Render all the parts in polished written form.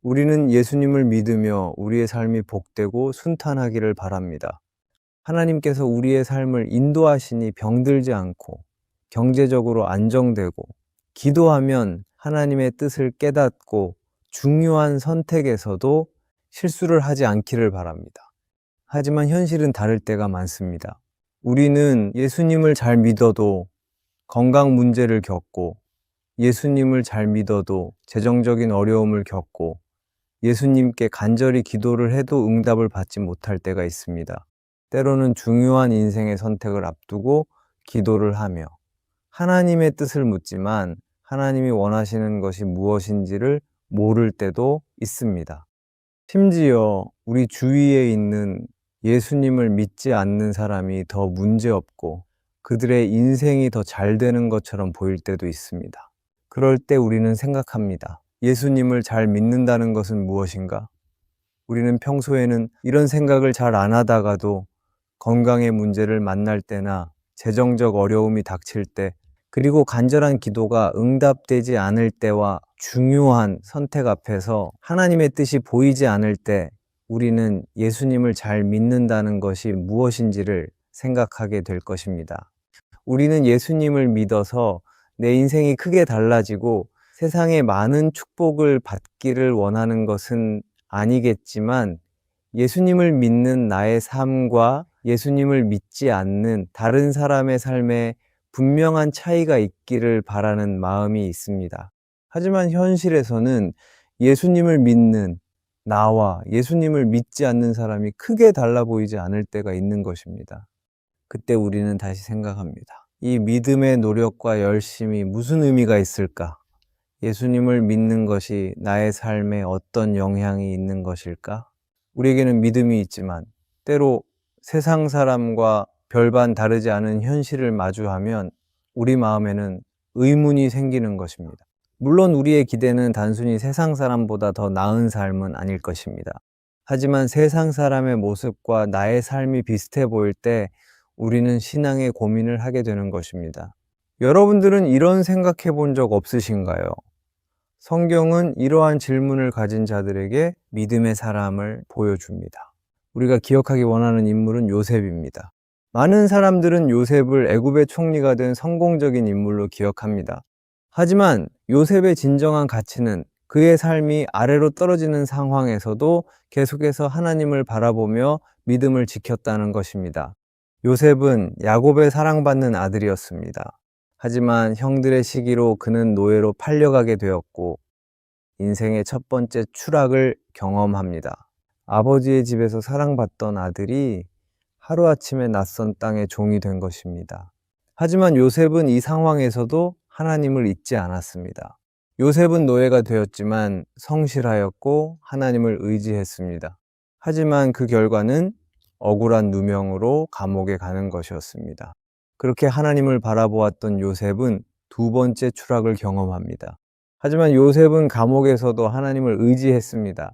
우리는 예수님을 믿으며 우리의 삶이 복되고 순탄하기를 바랍니다. 하나님께서 우리의 삶을 인도하시니 병들지 않고 경제적으로 안정되고 기도하면 하나님의 뜻을 깨닫고 중요한 선택에서도 실수를 하지 않기를 바랍니다. 하지만 현실은 다를 때가 많습니다. 우리는 예수님을 잘 믿어도 건강 문제를 겪고 예수님을 잘 믿어도 재정적인 어려움을 겪고 예수님께 간절히 기도를 해도 응답을 받지 못할 때가 있습니다. 때로는 중요한 인생의 선택을 앞두고 기도를 하며 하나님의 뜻을 묻지만 하나님이 원하시는 것이 무엇인지를 모를 때도 있습니다. 심지어 우리 주위에 있는 예수님을 믿지 않는 사람이 더 문제없고 그들의 인생이 더 잘 되는 것처럼 보일 때도 있습니다. 그럴 때 우리는 생각합니다. 예수님을 잘 믿는다는 것은 무엇인가? 우리는 평소에는 이런 생각을 잘 안 하다가도 건강의 문제를 만날 때나 재정적 어려움이 닥칠 때 그리고 간절한 기도가 응답되지 않을 때와 중요한 선택 앞에서 하나님의 뜻이 보이지 않을 때 우리는 예수님을 잘 믿는다는 것이 무엇인지를 생각하게 될 것입니다. 우리는 예수님을 믿어서 내 인생이 크게 달라지고 세상에 많은 축복을 받기를 원하는 것은 아니겠지만 예수님을 믿는 나의 삶과 예수님을 믿지 않는 다른 사람의 삶에 분명한 차이가 있기를 바라는 마음이 있습니다. 하지만 현실에서는 예수님을 믿는 나와 예수님을 믿지 않는 사람이 크게 달라 보이지 않을 때가 있는 것입니다. 그때 우리는 다시 생각합니다. 이 믿음의 노력과 열심이 무슨 의미가 있을까? 예수님을 믿는 것이 나의 삶에 어떤 영향이 있는 것일까? 우리에게는 믿음이 있지만 때로 세상 사람과 별반 다르지 않은 현실을 마주하면 우리 마음에는 의문이 생기는 것입니다. 물론 우리의 기대는 단순히 세상 사람보다 더 나은 삶은 아닐 것입니다. 하지만 세상 사람의 모습과 나의 삶이 비슷해 보일 때 우리는 신앙의 고민을 하게 되는 것입니다. 여러분들은 이런 생각해 본 적 없으신가요? 성경은 이러한 질문을 가진 자들에게 믿음의 사람을 보여줍니다. 우리가 기억하기 원하는 인물은 요셉입니다. 많은 사람들은 요셉을 애굽의 총리가 된 성공적인 인물로 기억합니다. 하지만 요셉의 진정한 가치는 그의 삶이 아래로 떨어지는 상황에서도 계속해서 하나님을 바라보며 믿음을 지켰다는 것입니다. 요셉은 야곱의 사랑받는 아들이었습니다. 하지만 형들의 시기로 그는 노예로 팔려가게 되었고 인생의 첫 번째 추락을 경험합니다. 아버지의 집에서 사랑받던 아들이 하루아침에 낯선 땅의 종이 된 것입니다. 하지만 요셉은 이 상황에서도 하나님을 잊지 않았습니다. 요셉은 노예가 되었지만 성실하였고 하나님을 의지했습니다. 하지만 그 결과는 억울한 누명으로 감옥에 가는 것이었습니다. 그렇게 하나님을 바라보았던 요셉은 두 번째 추락을 경험합니다. 하지만 요셉은 감옥에서도 하나님을 의지했습니다.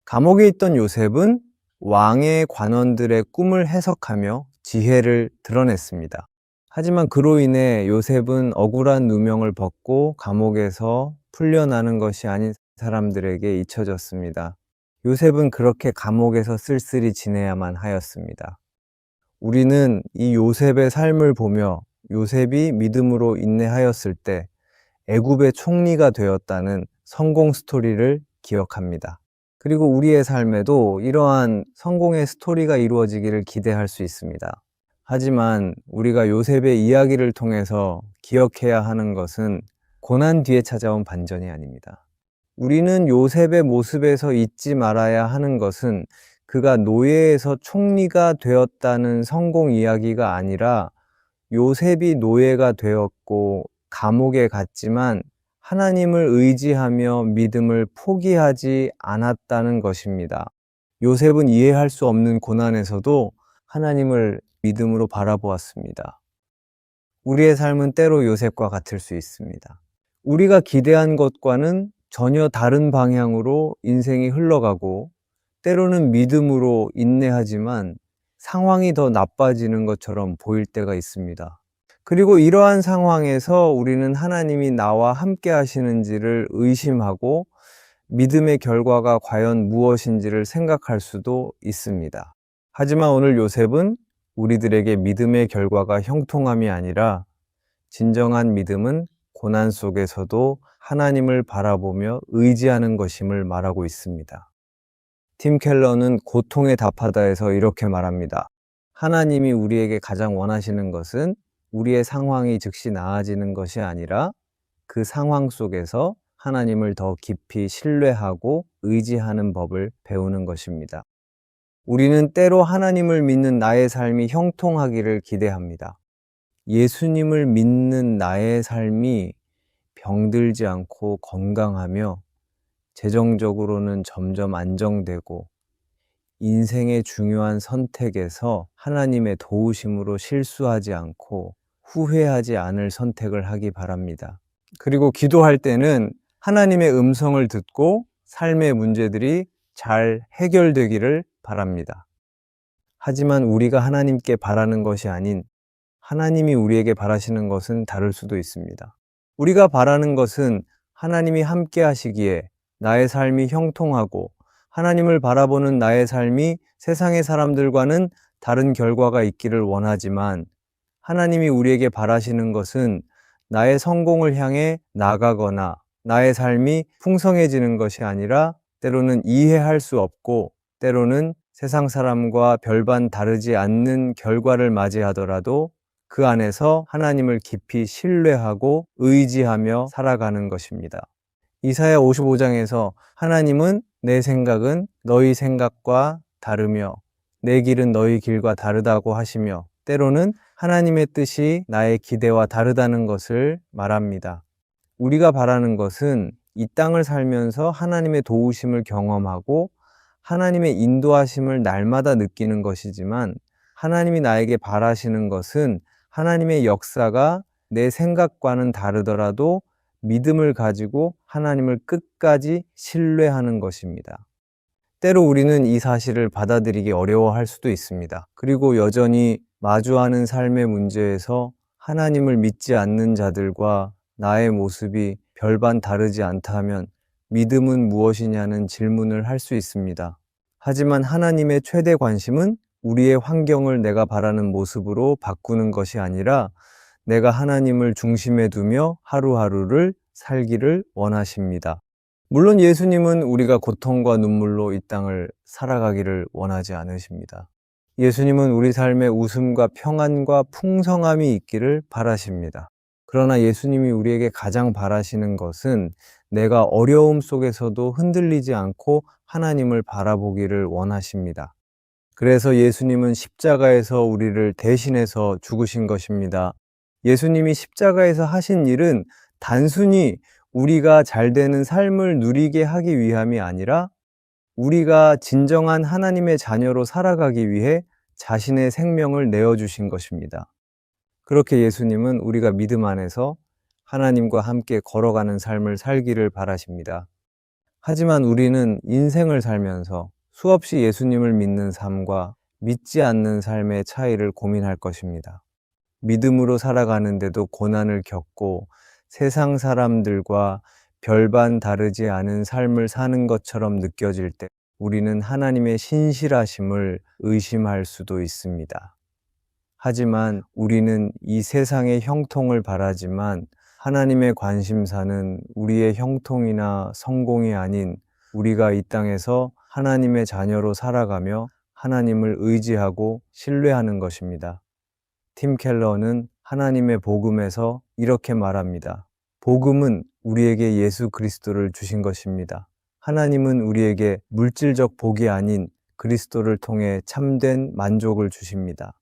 감옥에 있던 요셉은 왕의 관원들의 꿈을 해석하며 지혜를 드러냈습니다. 하지만 그로 인해 요셉은 억울한 누명을 벗고 감옥에서 풀려나는 것이 아닌 사람들에게 잊혀졌습니다. 요셉은 그렇게 감옥에서 쓸쓸히 지내야만 하였습니다. 우리는 이 요셉의 삶을 보며 요셉이 믿음으로 인내하였을 때 애굽의 총리가 되었다는 성공 스토리를 기억합니다. 그리고 우리의 삶에도 이러한 성공의 스토리가 이루어지기를 기대할 수 있습니다. 하지만 우리가 요셉의 이야기를 통해서 기억해야 하는 것은 고난 뒤에 찾아온 반전이 아닙니다. 우리는 요셉의 모습에서 잊지 말아야 하는 것은 그가 노예에서 총리가 되었다는 성공 이야기가 아니라 요셉이 노예가 되었고 감옥에 갔지만 하나님을 의지하며 믿음을 포기하지 않았다는 것입니다. 요셉은 이해할 수 없는 고난에서도 하나님을 믿음으로 바라보았습니다. 우리의 삶은 때로 요셉과 같을 수 있습니다. 우리가 기대한 것과는 전혀 다른 방향으로 인생이 흘러가고 때로는 믿음으로 인내하지만 상황이 더 나빠지는 것처럼 보일 때가 있습니다. 그리고 이러한 상황에서 우리는 하나님이 나와 함께 하시는지를 의심하고 믿음의 결과가 과연 무엇인지를 생각할 수도 있습니다. 하지만 오늘 요셉은 우리들에게 믿음의 결과가 형통함이 아니라 진정한 믿음은 고난 속에서도 하나님을 바라보며 의지하는 것임을 말하고 있습니다. 팀 켈러는 고통에 답하다에서 이렇게 말합니다. 하나님이 우리에게 가장 원하시는 것은 우리의 상황이 즉시 나아지는 것이 아니라 그 상황 속에서 하나님을 더 깊이 신뢰하고 의지하는 법을 배우는 것입니다. 우리는 때로 하나님을 믿는 나의 삶이 형통하기를 기대합니다. 예수님을 믿는 나의 삶이 병들지 않고 건강하며 재정적으로는 점점 안정되고 인생의 중요한 선택에서 하나님의 도우심으로 실수하지 않고 후회하지 않을 선택을 하기 바랍니다. 그리고 기도할 때는 하나님의 음성을 듣고 삶의 문제들이 잘 해결되기를 바랍니다. 하지만 우리가 하나님께 바라는 것이 아닌 하나님이 우리에게 바라시는 것은 다를 수도 있습니다. 우리가 바라는 것은 하나님이 함께 하시기에 나의 삶이 형통하고 하나님을 바라보는 나의 삶이 세상의 사람들과는 다른 결과가 있기를 원하지만 하나님이 우리에게 바라시는 것은 나의 성공을 향해 나가거나 나의 삶이 풍성해지는 것이 아니라 때로는 이해할 수 없고 때로는 세상 사람과 별반 다르지 않는 결과를 맞이하더라도 그 안에서 하나님을 깊이 신뢰하고 의지하며 살아가는 것입니다. 이사야 55장에서 하나님은 내 생각은 너희 생각과 다르며 내 길은 너희 길과 다르다고 하시며 때로는 하나님의 뜻이 나의 기대와 다르다는 것을 말합니다. 우리가 바라는 것은 이 땅을 살면서 하나님의 도우심을 경험하고 하나님의 인도하심을 날마다 느끼는 것이지만 하나님이 나에게 바라시는 것은 하나님의 역사가 내 생각과는 다르더라도 믿음을 가지고 하나님을 끝까지 신뢰하는 것입니다. 때로 우리는 이 사실을 받아들이기 어려워할 수도 있습니다. 그리고 여전히 마주하는 삶의 문제에서 하나님을 믿지 않는 자들과 나의 모습이 별반 다르지 않다 하면 믿음은 무엇이냐는 질문을 할 수 있습니다. 하지만 하나님의 최대 관심은 우리의 환경을 내가 바라는 모습으로 바꾸는 것이 아니라 내가 하나님을 중심에 두며 하루하루를 살기를 원하십니다. 물론 예수님은 우리가 고통과 눈물로 이 땅을 살아가기를 원하지 않으십니다. 예수님은 우리 삶에 웃음과 평안과 풍성함이 있기를 바라십니다. 그러나 예수님이 우리에게 가장 바라시는 것은 내가 어려움 속에서도 흔들리지 않고 하나님을 바라보기를 원하십니다. 그래서 예수님은 십자가에서 우리를 대신해서 죽으신 것입니다. 예수님이 십자가에서 하신 일은 단순히 우리가 잘 되는 삶을 누리게 하기 위함이 아니라 우리가 진정한 하나님의 자녀로 살아가기 위해 자신의 생명을 내어주신 것입니다. 그렇게 예수님은 우리가 믿음 안에서 하나님과 함께 걸어가는 삶을 살기를 바라십니다. 하지만 우리는 인생을 살면서 수없이 예수님을 믿는 삶과 믿지 않는 삶의 차이를 고민할 것입니다. 믿음으로 살아가는데도 고난을 겪고 세상 사람들과 별반 다르지 않은 삶을 사는 것처럼 느껴질 때 우리는 하나님의 신실하심을 의심할 수도 있습니다. 하지만 우리는 이 세상의 형통을 바라지만 하나님의 관심사는 우리의 형통이나 성공이 아닌 우리가 이 땅에서 하나님의 자녀로 살아가며 하나님을 의지하고 신뢰하는 것입니다. 팀 켈러는 하나님의 복음에서 이렇게 말합니다. 복음은 우리에게 예수 그리스도를 주신 것입니다. 하나님은 우리에게 물질적 복이 아닌 그리스도를 통해 참된 만족을 주십니다.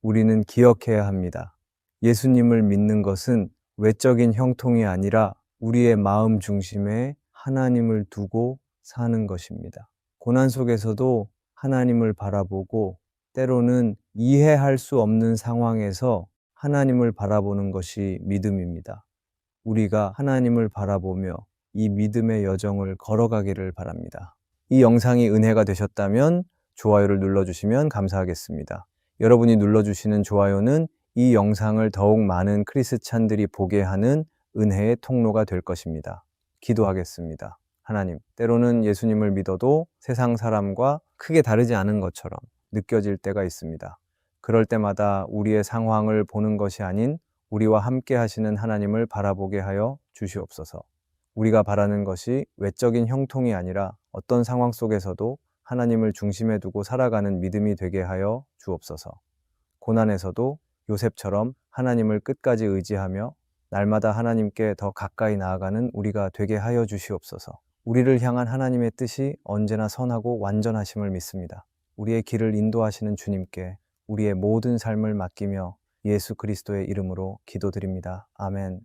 우리는 기억해야 합니다. 예수님을 믿는 것은 외적인 형통이 아니라 우리의 마음 중심에 하나님을 두고 사는 것입니다. 고난 속에서도 하나님을 바라보고 때로는 이해할 수 없는 상황에서 하나님을 바라보는 것이 믿음입니다. 우리가 하나님을 바라보며 이 믿음의 여정을 걸어가기를 바랍니다. 이 영상이 은혜가 되셨다면 좋아요를 눌러주시면 감사하겠습니다. 여러분이 눌러주시는 좋아요는 이 영상을 더욱 많은 크리스찬들이 보게 하는 은혜의 통로가 될 것입니다. 기도하겠습니다. 하나님, 때로는 예수님을 믿어도 세상 사람과 크게 다르지 않은 것처럼 느껴질 때가 있습니다. 그럴 때마다 우리의 상황을 보는 것이 아닌 우리와 함께 하시는 하나님을 바라보게 하여 주시옵소서. 우리가 바라는 것이 외적인 형통이 아니라 어떤 상황 속에서도 하나님을 중심에 두고 살아가는 믿음이 되게 하여 주옵소서. 고난에서도 요셉처럼 하나님을 끝까지 의지하며 날마다 하나님께 더 가까이 나아가는 우리가 되게 하여 주시옵소서. 우리를 향한 하나님의 뜻이 언제나 선하고 완전하심을 믿습니다. 우리의 길을 인도하시는 주님께 우리의 모든 삶을 맡기며 예수 그리스도의 이름으로 기도드립니다. 아멘.